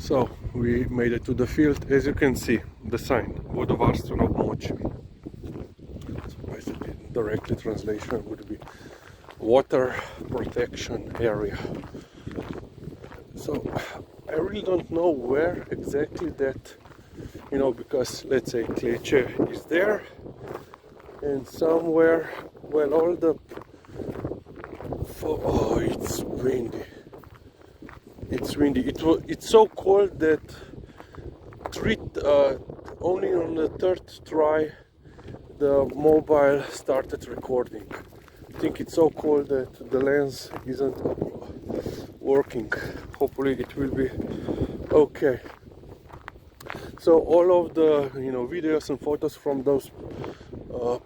So we made it to the field. As you can see, the sign Vodovarstvenog moći. So basically, directly translation would be water protection area. So I really don't know where exactly that, because let's say Kleče is there, and somewhere, well, all the oh, it's windy. It's windy. It's so cold that only on the third try the mobile started recording. I think it's so cold that the lens isn't working. Hopefully it will be okay. So all of the videos and photos from those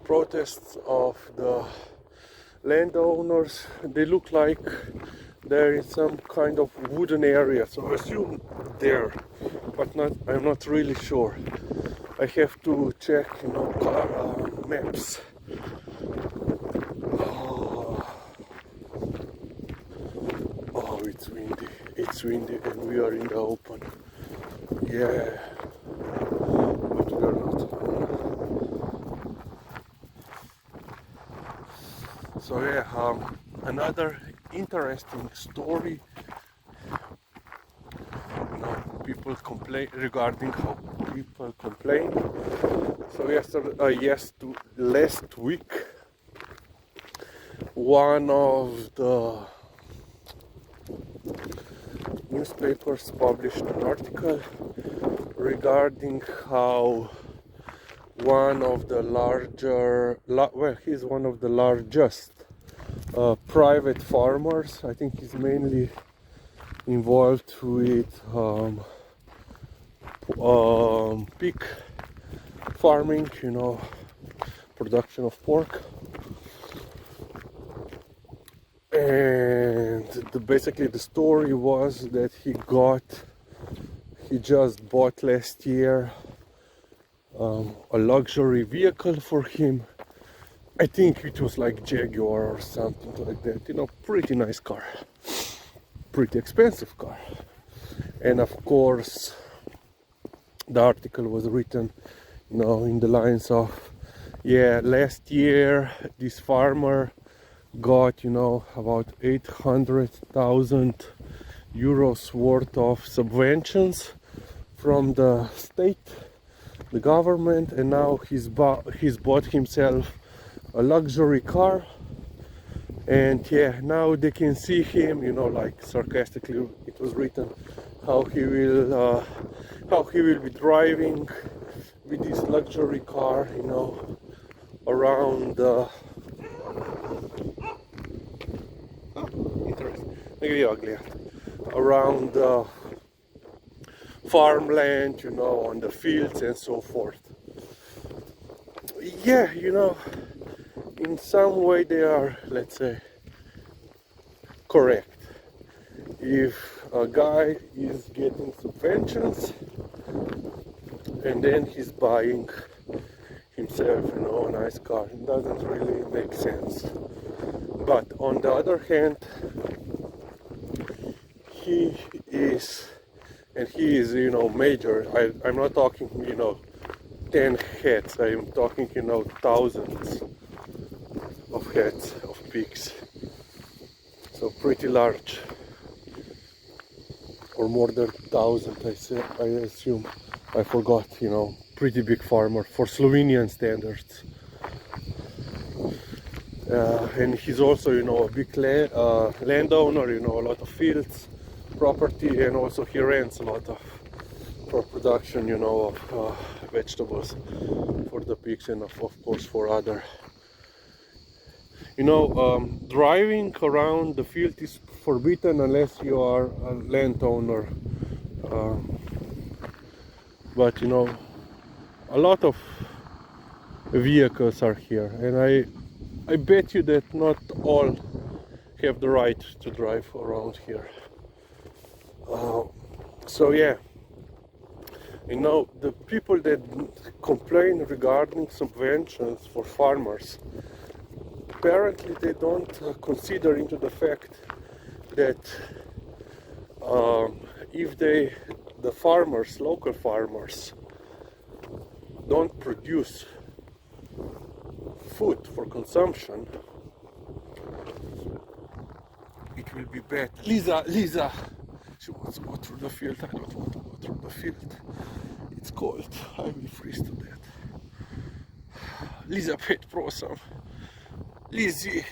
protests of the landowners, they look like they're in some kind of wooden area, so I assume there, but I'm not really sure. I have to check maps. Oh, it's windy and we are in the open. Yeah, but we are not. So yeah, another interesting story. People complain regarding how people complain. So last week, one of the newspapers published an article regarding how one of the he's one of the largest private farmers. I think he's mainly involved with pig farming, production of pork. And basically the story was that he just bought last year a luxury vehicle for him. I think it was like Jaguar or something like that, pretty nice car, pretty expensive car. And of course the article was written in the lines of, yeah, last year this farmer got about 800,000 euros worth of subventions from the state, the government, and now he's bought himself a luxury car. And yeah, now they can see him, like sarcastically it was written, how he will be driving with this luxury car, around around the farmland, on the fields and so forth. Yeah, in some way they are, let's say, correct. If a guy is getting subventions and then he's buying himself, a nice car, it doesn't really make sense. But on the other hand, he is major. I'm not talking 10 heads, I'm talking thousands of heads of pigs, so pretty large, or more than 1,000 I assume, I forgot, pretty big farmer for Slovenian standards. And he's also a big landowner, a lot of fields, property, and also he rents a lot of for production of vegetables for the pigs, and of course for other driving around the field is forbidden unless you are a landowner, but a lot of vehicles are here, and I bet you that not all have the right to drive around here. So yeah, the people that complain regarding subventions for farmers, apparently they don't consider into the fact that if the the farmers, local farmers, don't produce food for consumption, it will be bad. Liza, she wants to go through the field. I don't want to go through the field. It's cold. I will freeze to death. Liza paid pro some. Lizzie.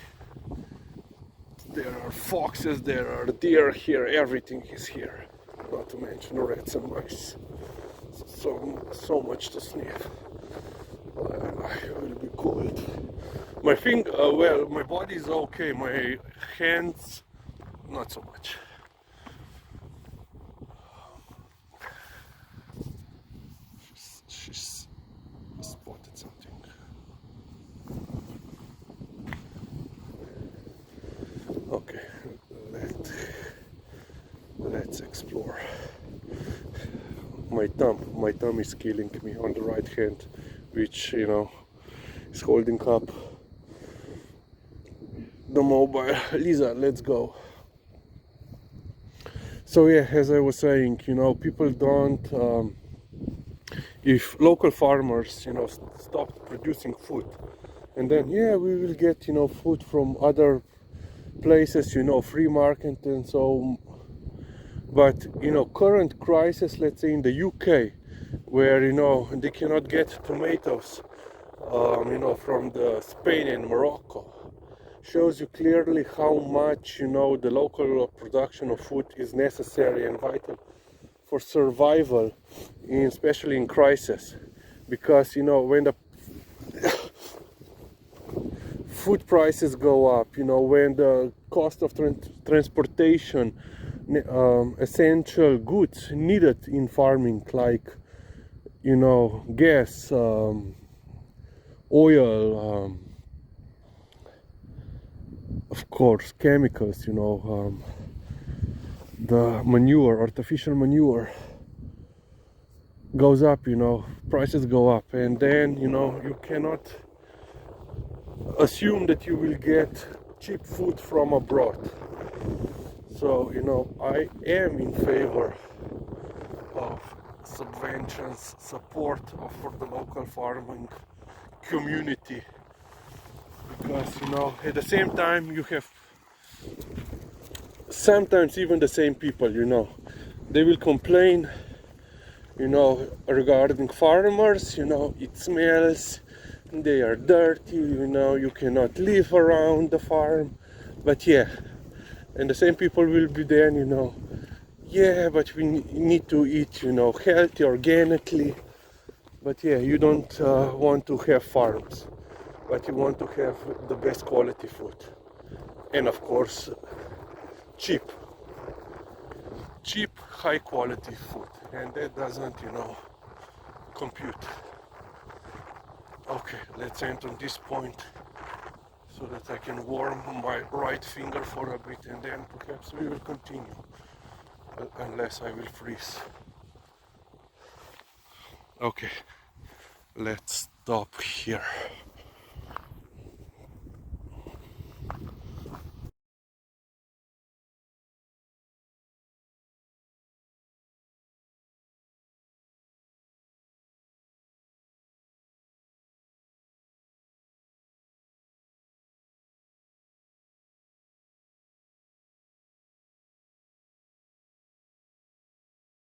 There are foxes, there are deer here, everything is here. Not to mention rats and mice. So much to sniff. I will be cold. My well, my body is okay. My hands, not so much. She's spotted something. Okay, let's explore. My thumb is killing me on the right hand, which, you know, is holding up the mobile. Liza, let's go. So yeah, as I was saying, you know, people don't, if local farmers, you know, stopped producing food, and then, yeah, we will get, you know, food from other places, you know, free market and so. But, you know, current crisis, let's say in the UK, where, you know, they cannot get tomatoes, you know, from the Spain and Morocco, shows you clearly how much, you know, the local production of food is necessary and vital for survival, especially in crisis. Because, you know, when the food prices go up, you know, when the cost of transportation, essential goods needed in farming, like, you know, gas, oil, of course, chemicals, you know, the manure, artificial manure goes up, you know, prices go up, and then, you know, you cannot assume that you will get cheap food from abroad. So, you know, I am in favor of subventions, support for the local farming community, because, you know, at the same time you have sometimes even the same people, you know, they will complain, you know, regarding farmers, you know, it smells, they are dirty, you know, you cannot live around the farm. But yeah, and the same people will be there, you know, yeah, but we need to eat, you know, healthy, organically. But yeah, you don't want to have farms, but you want to have the best quality food, and of course cheap, high quality food, and that doesn't, you know, compute. Okay, let's end on this point so that I can warm my right finger for a bit, and then perhaps we will continue, unless I will freeze. Okay, let's stop here.